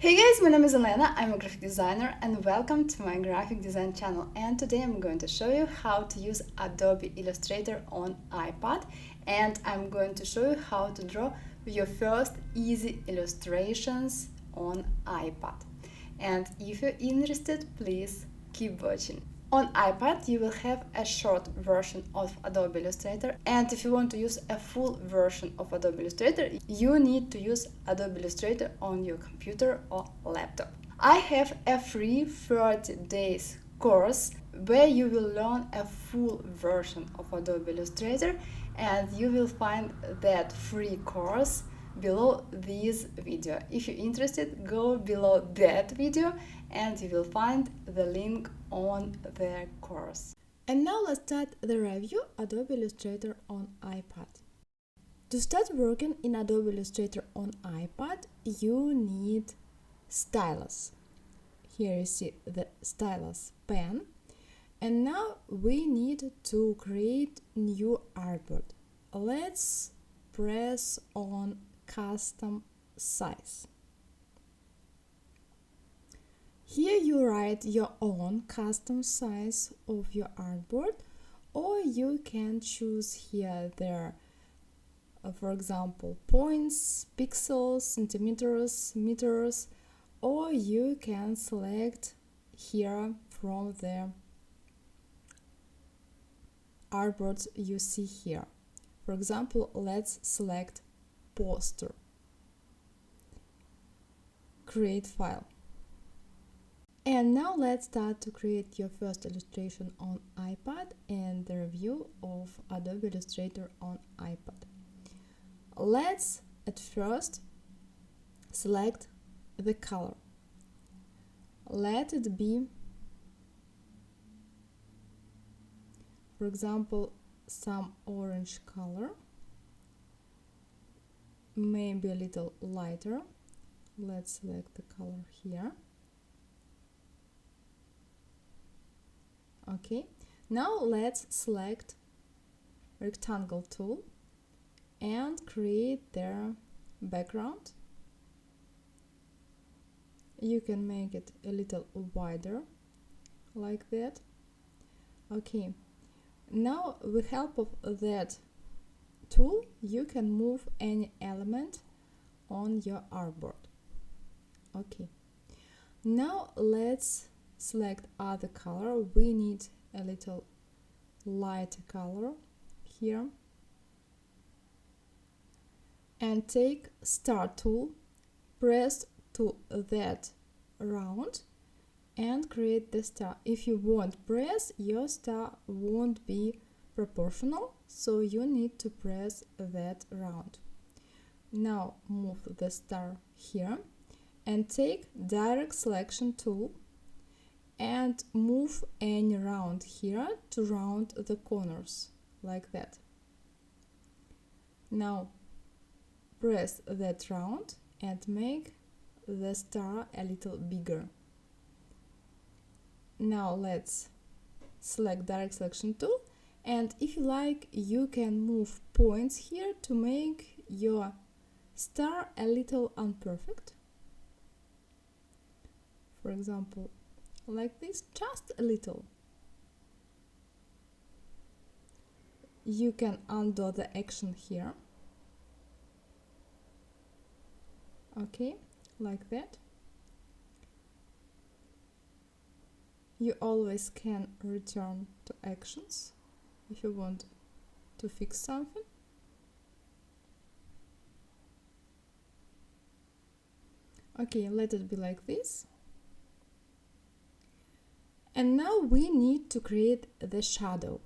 Hey guys, my name is Elena, I'm a graphic designer and welcome to my graphic design channel, and today I'm going to show you how to use Adobe Illustrator on iPad, and I'm going to show you how to draw your first easy illustrations on iPad. And if you're interested, please keep watching. On iPad, you will have a short version of Adobe Illustrator, and if you want to use a full version of Adobe Illustrator, you need to use Adobe Illustrator on your computer or laptop. I have a free 30 days course where you will learn a full version of Adobe Illustrator, and you will find that free course below this video. If you're interested, go below that video and you will find the link on the course. And now let's start the review Adobe Illustrator on iPad. To start working in Adobe Illustrator on iPad, you need stylus. Here you see the stylus pen. And now we need to create new artboard. Let's press on custom size. Here you write your own custom size of your artboard, or you can choose here for example, points, pixels, centimeters, meters, or you can select here from the artboards you see here. For example, let's select poster. Create file. And now let's start to create your first illustration on iPad and the review of Adobe Illustrator on iPad. Let's at first select the color. Let it be, for example, some orange color, maybe a little lighter. Let's select the color here. Okay, now let's select rectangle tool and create their background. You can make it a little wider like that. Okay, now with help of that tool you can move any element on your artboard. Okay, now let's select other color. We need a little lighter color here, and take star tool, press to that round and create the star. If you won't press, your star won't be proportional, so you need to press that round. Now move the star here and take direct selection tool and move any round here to round the corners like that. Now press that round and make the star a little bigger. Now let's select direct selection tool, and if you like, you can move points here to make your star a little imperfect. For example, like this, just a little. You can undo the action here. Okay, like that. You always can return to actions if you want to fix something. Okay, let it be like this. And now we need to create the shadow.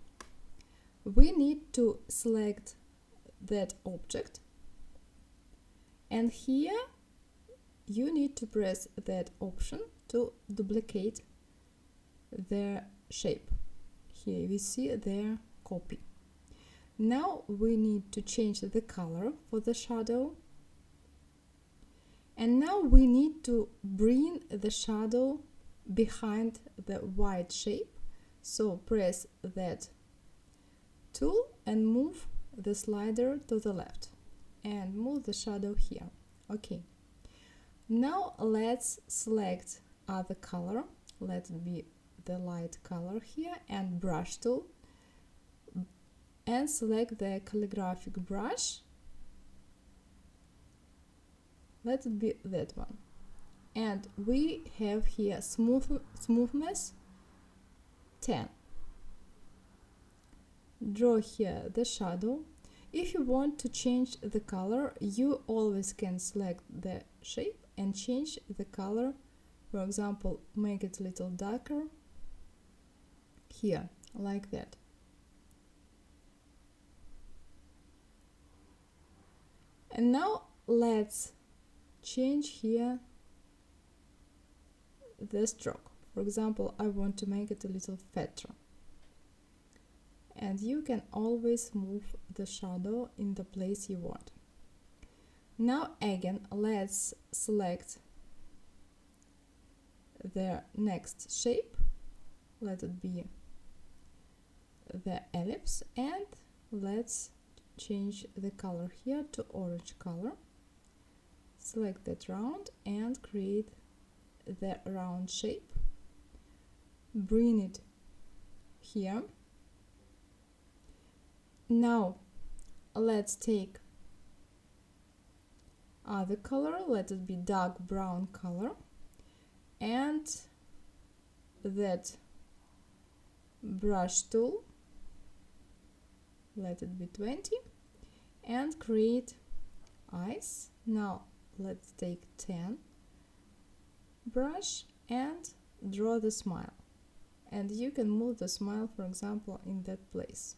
We need to select that object, and here you need to press that option to duplicate the shape. Here we see their copy. Now we need to change the color for the shadow, and now we need to bring the shadow behind the white shape, so press that tool and move the slider to the left and move the shadow here. Okay, Now let's select other color. Let it be the light color here, and brush tool, and select the calligraphic brush. Let it be that one. And we have here smoothness 10. Draw here the shadow. If you want to change the color, you always can select the shape and change the color. For example, make it a little darker here, like that. And now let's change here the stroke. For example, I want to make it a little fatter. And you can always move the shadow in the place you want. Now again, let's select the next shape. Let it be the ellipse, and let's change the color here to orange color. Select that round and create the round shape. Bring it here. Now let's take other color, let it be dark brown color, and that brush tool, let it be 20, and create eyes. Now let's take 10 brush and draw the smile, and you can move the smile, for example, in that place,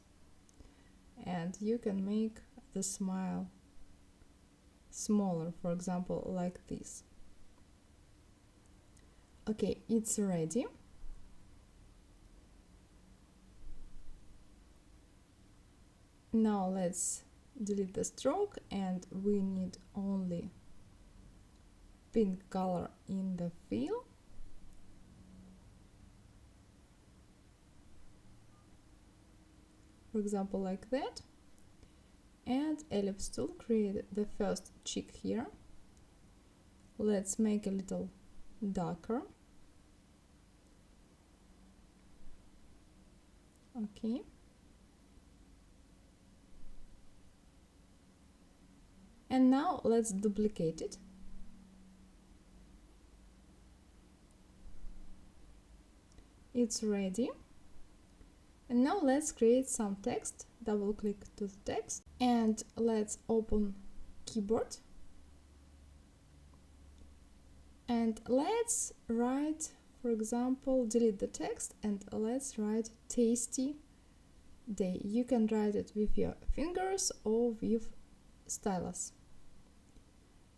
and you can make the smile smaller, for example, like this. Okay, it's ready. Now let's delete the stroke, and we need only pink color in the fill. For example, like that. And ellipse tool, create the first cheek here. Let's make a little darker. Okay. And now let's duplicate it. It's ready. And now let's create some text. Double click to the text and let's open keyboard. And let's write, for example, delete the text and let's write tasty day. You can write it with your fingers or with stylus.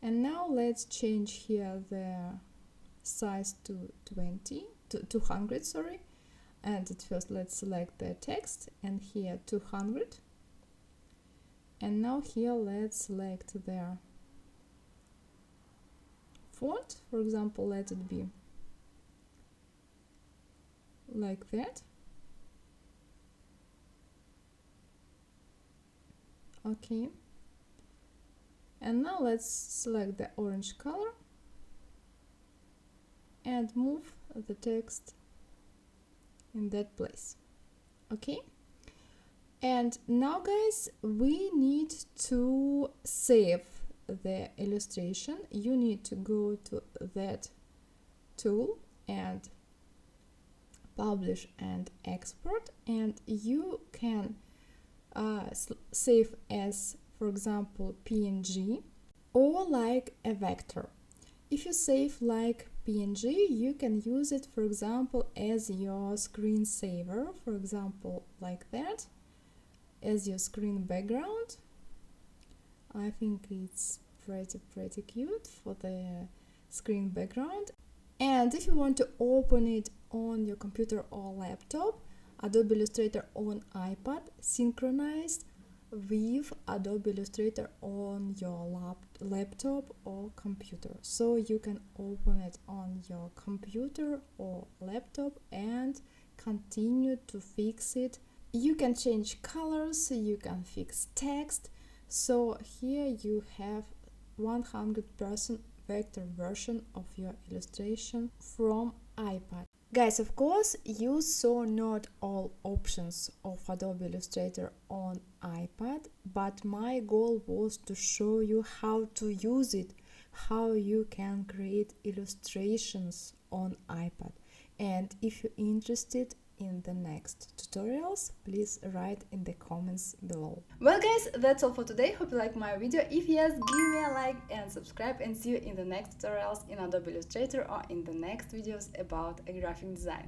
And now let's change here the size to 200, sorry. And at first let's select the text and here 200. And now here let's select the font. For example, let it be like that. Okay. And now let's select the orange color and move the text in that place. Okay. And now guys, we need to save the illustration. You need to go to that tool and publish and export, and you can save as, for example, PNG or like a vector. If you save like PNG, you can use it, for example, as your screensaver, for example, like that, as your screen background. I think it's pretty cute for the screen background. And if you want to open it on your computer or laptop, Adobe Illustrator on iPad synchronized with Adobe Illustrator on your laptop or computer. So you can open it on your computer or laptop and continue to fix it. You can change colors, you can fix text. So here you have 100% vector version of your illustration from iPad. Guys, of course, you saw not all options of Adobe Illustrator on iPad, but my goal was to show you how to use it, how you can create illustrations on iPad. And if you're interested in the next tutorials, please write in the comments below. Well guys, that's all for today. Hope you like my video. If yes, give me a like and subscribe, and see you in the next tutorials in Adobe Illustrator or in the next videos about graphic design.